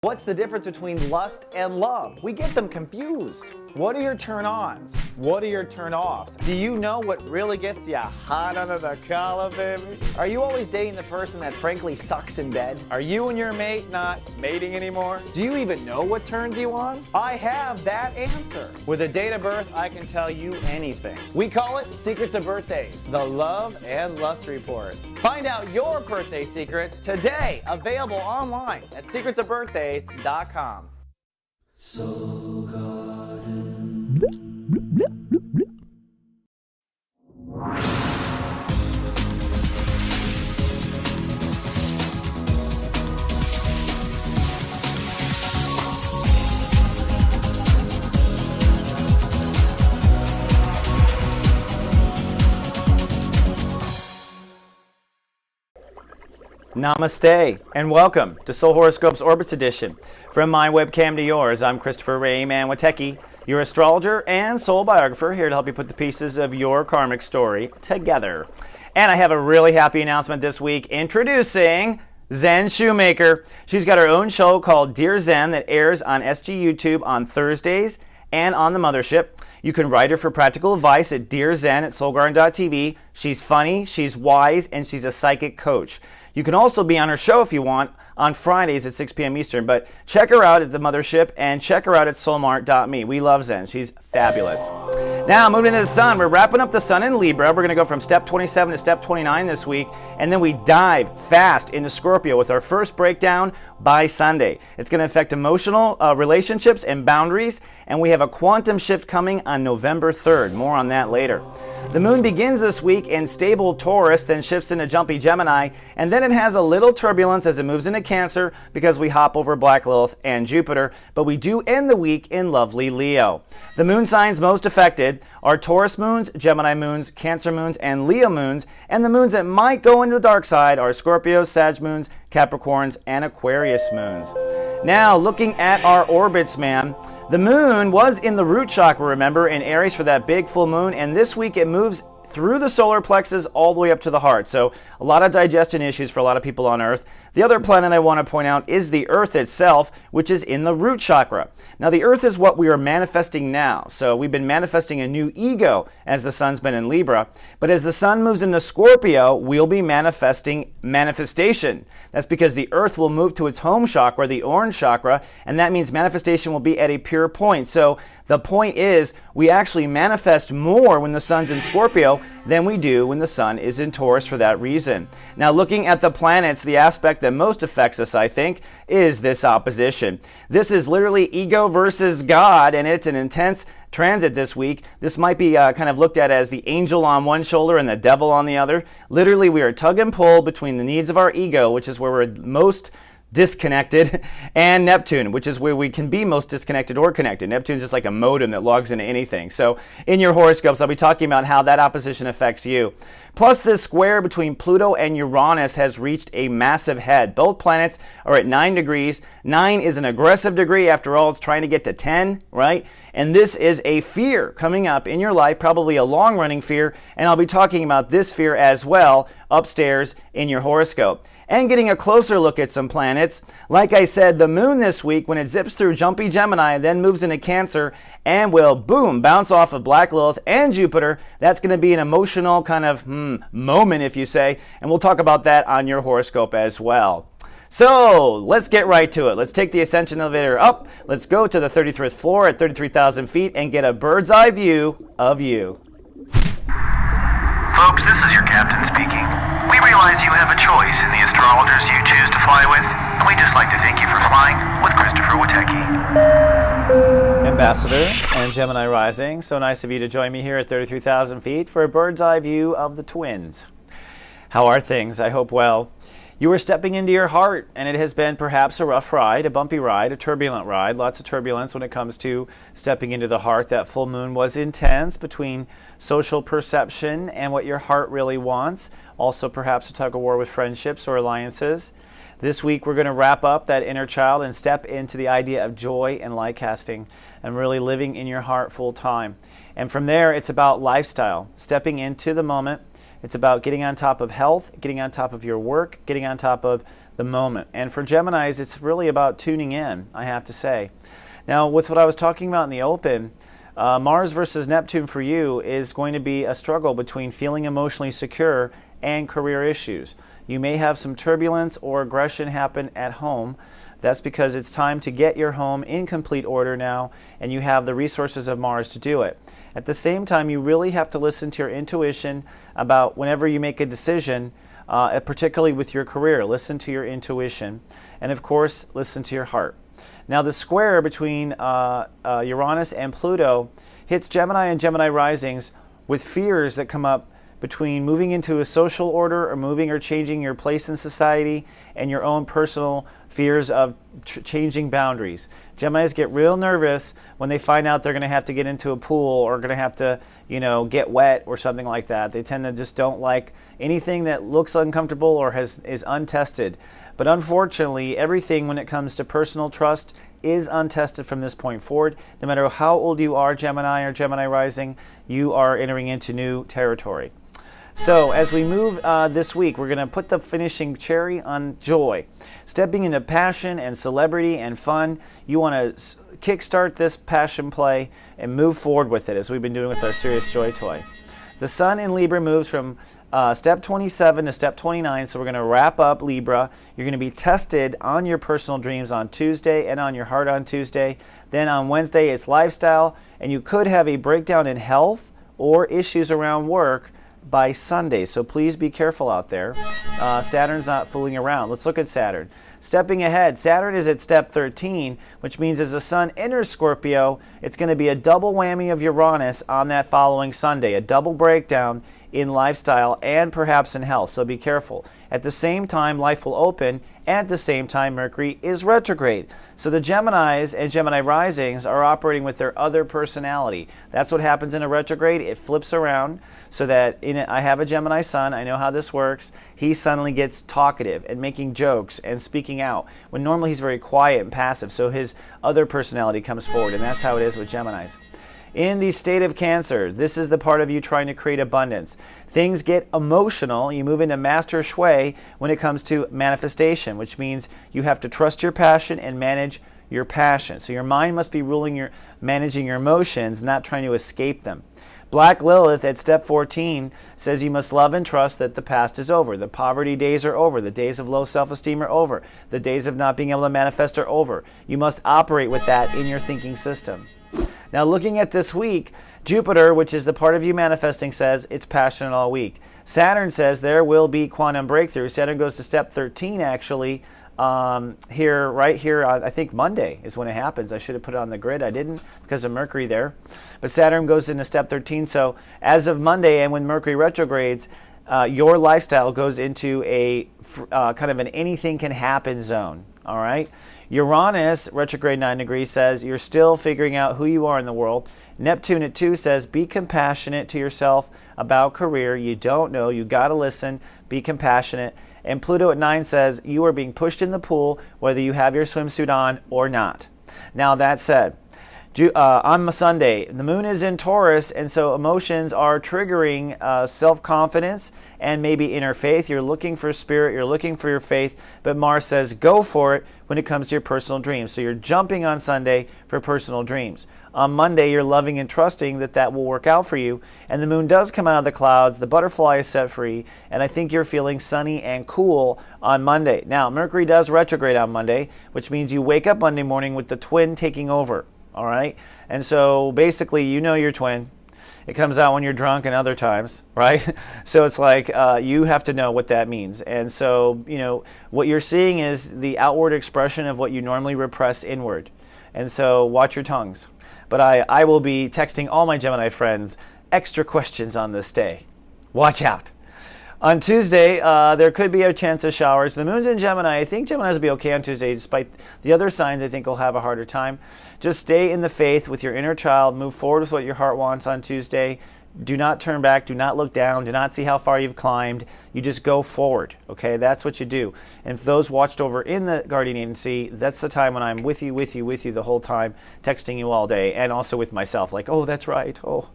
What's the difference between lust and love? We get them confused. What are your turn-ons? What are your turn-offs? Do you know what really gets you hot under the collar, baby? Are you always dating the person that frankly sucks in bed? Are you and your mate not mating anymore? Do you even know what turns you on? I have that answer. With a date of birth, I can tell you anything. We call it Secrets of Birthdays, the Love and Lust Report. Find out your birthday secrets today, available online at secretsofbirthdays.com. Soul Garden. Namaste and welcome to Soul Horoscopes Orbits Edition. From my webcam to yours, I'm Christopher Rayman Witecki, your astrologer and soul biographer, here to help you put the pieces of your karmic story together. And I have a really happy announcement this week, introducing Zen Shoemaker. She's got her own show called Dear Zen that airs on SG YouTube on Thursdays and on the Mothership. You can write her for practical advice at dearzen@soulgarden.tv. She's funny, she's wise, and she's a psychic coach. You can also be on her show if you want on Fridays at 6 p.m. Eastern, but check her out at the Mothership and check her out at soulmart.me. We love Zen. She's fabulous. Now, moving into the sun, we're wrapping up the sun in Libra. We're going to go from step 27 to step 29 this week, and then we dive fast into Scorpio with our first breakdown by Sunday. It's going to affect emotional relationships and boundaries, and we have a quantum shift coming on November 3rd. More on that later. The moon begins this week in stable Taurus, then shifts into jumpy Gemini, and then it has a little turbulence as it moves into Cancer because we hop over Black Lilith and Jupiter, but we do end the week in lovely Leo. The moon signs most affected are Taurus moons, Gemini moons, Cancer moons, and Leo moons, and the moons that might go into the dark side are Scorpios, Sag moons, Capricorns, and Aquarius moons. Now, looking at our orbits, man. The moon was in the root chakra, remember, in Aries for that big full moon, and this week it moves through the solar plexus all the way up to the heart. So a lot of digestion issues for a lot of people on Earth. The other planet I want to point out is the Earth itself, which is in the root chakra. Now the Earth is what we are manifesting now. So we've been manifesting a new ego as the sun's been in Libra. But as the sun moves into Scorpio, we'll be manifesting manifestation. That's because the Earth will move to its home chakra, the orange chakra, and that means manifestation will be at a pure point. So the point is we actually manifest more when the sun's in Scorpio than we do when the sun is in Taurus for that reason. Now looking at the planets, the aspect that most affects us, I think, is this opposition. This is literally ego versus God, and it's an intense transit this week. This might be kind of looked at as the angel on one shoulder and the devil on the other. Literally, we are tug and pull between the needs of our ego, which is where we're most disconnected, and Neptune, which is where we can be most disconnected or connected. Neptune's just like a modem that logs into anything. So in your horoscopes, I'll be talking about how that opposition affects you. Plus, this square between Pluto and Uranus has reached a massive head. Both planets are at 9 degrees. 9 is an aggressive degree. After all, it's trying to get to 10, right? And this is a fear coming up in your life, probably a long-running fear, and I'll be talking about this fear as well upstairs in your horoscope. And getting a closer look at some planets. Like I said, the moon this week, when it zips through jumpy Gemini, then moves into Cancer and will, boom, bounce off of Black Lilith and Jupiter. That's going to be an emotional kind of moment, if you say, and we'll talk about that on your horoscope as well. So let's get right to it. Let's take the ascension elevator up. Let's go to the 33rd floor at 33,000 feet and get a bird's eye view of you. Folks, this is your captain speaking. We realize you have a choice in the astrologers you choose to fly with, and we'd just like to thank you for flying with Christopher Witecki. Ambassador and Gemini Rising, so nice of you to join me here at 33,000 feet for a bird's eye view of the twins. How are things? I hope well. You are stepping into your heart, and it has been perhaps a rough ride, a bumpy ride, a turbulent ride. Lots of turbulence when it comes to stepping into the heart. That full moon was intense between social perception and what your heart really wants. Also perhaps a tug of war with friendships or alliances. This week we're going to wrap up that inner child and step into the idea of joy and light casting and really living in your heart full time. And from there it's about lifestyle, stepping into the moment, It's about getting on top of health, getting on top of your work, getting on top of the moment. And for Geminis, it's really about tuning in, I have to say. Now, with what I was talking about in the open, Mars versus Neptune for you is going to be a struggle between feeling emotionally secure and career issues. You may have some turbulence or aggression happen at home. That's because it's time to get your home in complete order now, and you have the resources of Mars to do it. At the same time, you really have to listen to your intuition about whenever you make a decision, particularly with your career. Listen to your intuition, and of course, listen to your heart. Now, the square between Uranus and Pluto hits Gemini and Gemini risings with fears that come up between moving into a social order or moving or changing your place in society and your own personal fears of changing boundaries. Geminis get real nervous when they find out they're going to have to get into a pool or going to have to, get wet or something like that. They tend to just don't like anything that looks uncomfortable or is untested. But unfortunately, everything when it comes to personal trust is untested from this point forward. No matter how old you are, Gemini or Gemini rising, you are entering into new territory. So as we move this week, we're going to put the finishing cherry on joy. Stepping into passion and celebrity and fun, you want to kickstart this passion play and move forward with it, as we've been doing with our Serious Joy toy. The Sun in Libra moves from step 27 to step 29, so we're going to wrap up Libra. You're going to be tested on your personal dreams on Tuesday and on your heart on Tuesday. Then on Wednesday, it's lifestyle, and you could have a breakdown in health or issues around work by Sunday, so please be careful out there. Saturn's not fooling around. Let's look at Saturn. Stepping ahead, Saturn is at step 13, which means as the Sun enters Scorpio, it's going to be a double whammy of Uranus on that following Sunday, a double breakdown in lifestyle and perhaps in health, so be careful. At the same time, life will open, and at the same time, Mercury is retrograde. So the Geminis and Gemini risings are operating with their other personality. That's what happens in a retrograde. It flips around so that I have a Gemini sun. I know how this works. He suddenly gets talkative and making jokes and speaking out, when normally he's very quiet and passive. So his other personality comes forward, and that's how it is with Geminis. In the state of Cancer, this is the part of you trying to create abundance. Things get emotional. You move into master shui when it comes to manifestation, which means you have to trust your passion and manage your passion. So your mind must be managing your emotions, not trying to escape them. Black Lilith at step 14 says you must love and trust that the past is over. The poverty days are over. The days of low self-esteem are over. The days of not being able to manifest are over. You must operate with that in your thinking system. Now, looking at this week, Jupiter, which is the part of you manifesting, says it's passionate all week. Saturn says there will be quantum breakthrough. Saturn goes to step 13, actually, right here, I think Monday is when it happens. I should have put it on the grid. I didn't because of Mercury there. But Saturn goes into step 13. So as of Monday, and when Mercury retrogrades, your lifestyle goes into a kind of an anything can happen zone. All right. Uranus, retrograde 9 degrees, says you're still figuring out who you are in the world. Neptune at 2 says be compassionate to yourself about career. You don't know. You got to listen. Be compassionate. And Pluto at 9 says you are being pushed in the pool whether you have your swimsuit on or not. Now, that said, on Sunday, the moon is in Taurus, and so emotions are triggering self-confidence and maybe inner faith. You're looking for spirit, you're looking for your faith, but Mars says go for it when it comes to your personal dreams. So you're jumping on Sunday for personal dreams. On Monday, you're loving and trusting that that will work out for you, and the moon does come out of the clouds, the butterfly is set free, and I think you're feeling sunny and cool on Monday. Now, Mercury does retrograde on Monday, which means you wake up Monday morning with the twin taking over. All right. And so basically, you know your twin. It comes out when you're drunk and other times, right? So it's like you have to know what that means. And so, what you're seeing is the outward expression of what you normally repress inward. And so watch your tongues. But I will be texting all my Gemini friends extra questions on this day. Watch out. On Tuesday, there could be a chance of showers. The moon's in Gemini. I think Geminis will be okay on Tuesday, despite the other signs I think will have a harder time. Just stay in the faith with your inner child. Move forward with what your heart wants on Tuesday. Do not turn back. Do not look down. Do not see how far you've climbed. You just go forward, okay? That's what you do. And for those watched over in the Guardian Agency, that's the time when I'm with you the whole time, texting you all day, and also with myself, like, oh, that's right, oh.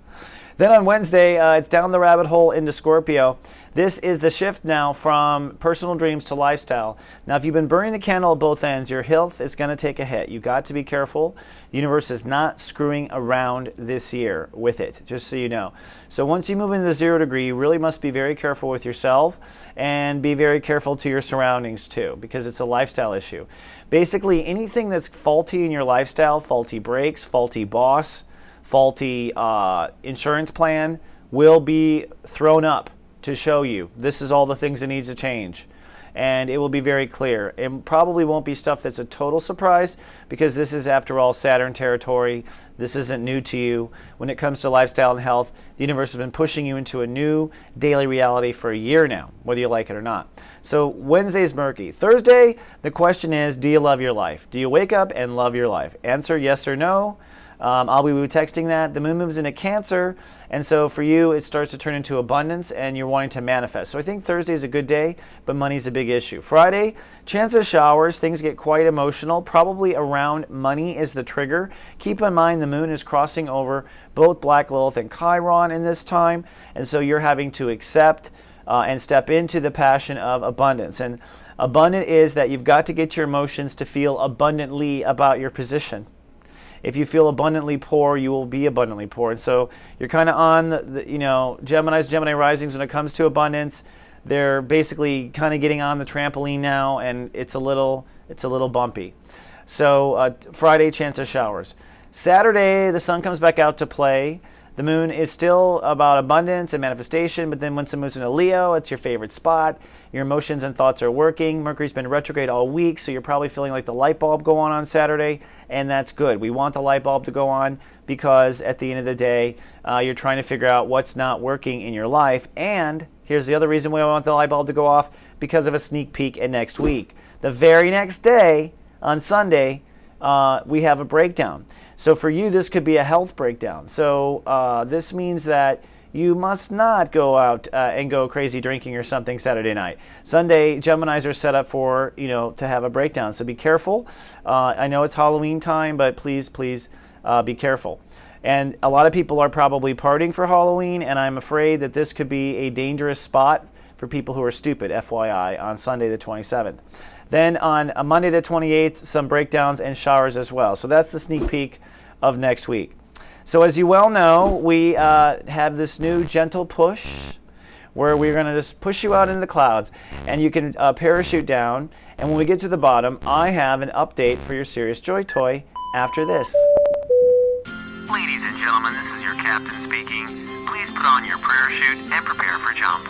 Then on Wednesday, it's down the rabbit hole into Scorpio. This is the shift now from personal dreams to lifestyle. Now, if you've been burning the candle at both ends, your health is going to take a hit. You've got to be careful. The universe is not screwing around this year with it, just so you know. So once you move into the 0 degree, you really must be very careful with yourself and be very careful to your surroundings too, because it's a lifestyle issue. Basically, anything that's faulty in your lifestyle, faulty brakes, faulty boss, faulty insurance plan, will be thrown up to show you this is all the things that needs to change, and it will be very clear. It probably won't be stuff that's a total surprise, because this is, after all, Saturn territory. This isn't new to you. When it comes to lifestyle and health, the universe has been pushing you into a new daily reality for a year now, whether you like it or not. So Wednesday's murky. Thursday, the question is, do you love your life? Do you wake up and love your life? Answer yes or no. I'll be texting that. The moon moves into Cancer, and so for you, it starts to turn into abundance, and you're wanting to manifest. So I think Thursday is a good day, but money's a big issue. Friday, chance of showers. Things get quite emotional. Probably around money is the trigger. Keep in mind the moon is crossing over both Black Lilith and Chiron in this time, and so you're having to accept and step into the passion of abundance. And abundant is that you've got to get your emotions to feel abundantly about your position. If you feel abundantly poor, you will be abundantly poor. And so you're kind of on Gemini risings when it comes to abundance. They're basically kind of getting on the trampoline now, and it's a little bumpy. So Friday, chance of showers. Saturday, the sun comes back out to play. The moon is still about abundance and manifestation, but then once it moves into Leo, it's your favorite spot. Your emotions and thoughts are working. Mercury's been retrograde all week, so you're probably feeling like the light bulb go on Saturday, and that's good. We want the light bulb to go on because at the end of the day, you're trying to figure out what's not working in your life. And here's the other reason we want the light bulb to go off, because of a sneak peek in next week. The very next day, on Sunday, we have a breakdown. So for you, this could be a health breakdown. So this means that you must not go out and go crazy drinking or something Saturday night. Sunday, Geminis are set up for, to have a breakdown. So be careful. I know it's Halloween time, but please be careful. And a lot of people are probably partying for Halloween, and I'm afraid that this could be a dangerous spot for people who are stupid, FYI, on Sunday the 27th. Then on Monday the 28th, some breakdowns and showers as well. So that's the sneak peek of next week. So as you well know, we have this new gentle push where we're going to just push you out into the clouds, and you can parachute down. And when we get to the bottom, I have an update for your Serious Joy toy after this. Ladies and gentlemen, this is your captain speaking. Please put on your parachute and prepare for jump.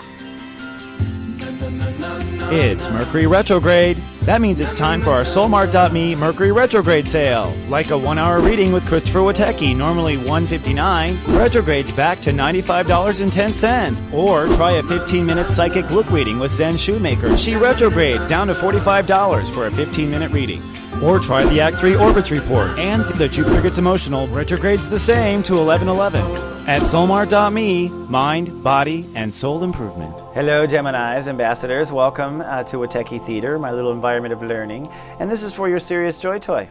It's Mercury Retrograde. That means it's time for our Soulmart.me Mercury Retrograde sale. Like a 1-hour reading with Christopher Witecki, normally $159, Retrograde's back to $95.10. Or try a 15-minute psychic look reading with Zen Shoemaker. She retrogrades down to $45 for a 15-minute reading. Or try the Act 3 Orbits Report. And the Jupiter Gets Emotional retrogrades the same to 11/11. At Soulmart.me, mind, body, and soul improvement. Hello, Geminis, ambassadors. Welcome to Witecki Theater, my little environment of learning. And this is for your Serious Joy toy.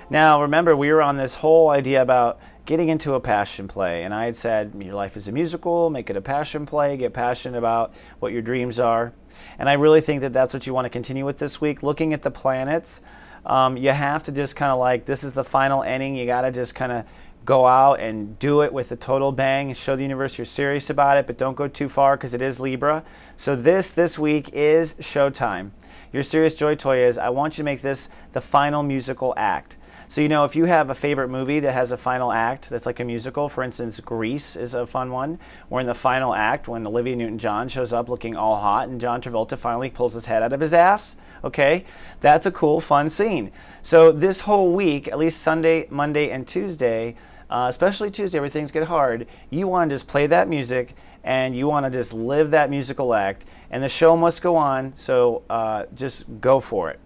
Now, remember, we were on this whole idea about getting into a passion play. And I had said, your life is a musical, make it a passion play, get passionate about what your dreams are. And I really think that that's what you want to continue with this week. Looking at the planets, you have to just kind of this is the final inning. You got to just kind of go out and do it with a total bang and show the universe you're serious about it, but don't go too far because it is Libra. So this week is showtime. Your Serious Joy toy is, I want you to make this the final musical act. So, if you have a favorite movie that has a final act that's like a musical, for instance, Grease is a fun one, where in the final act, when Olivia Newton-John shows up looking all hot and John Travolta finally pulls his head out of his ass, okay, that's a cool, fun scene. So this whole week, at least Sunday, Monday, and Tuesday, especially Tuesday where things get hard, you want to just play that music and you want to just live that musical act, and the show must go on, so just go for it.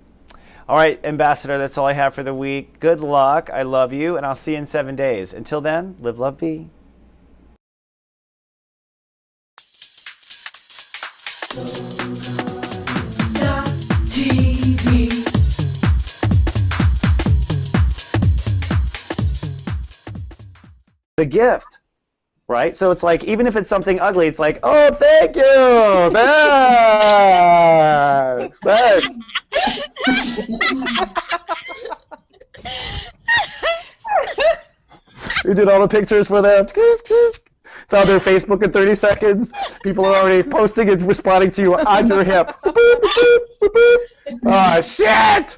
All right, Ambassador, that's all I have for the week. Good luck. I love you, and I'll see you in 7 days. Until then, live, love, be. The gift. right? So it's like, even if it's something ugly, it's like, oh, thank you, thanks. We did all the pictures for them. It's on their Facebook in 30 seconds. People are already posting and responding to you on your hip. Oh, shit!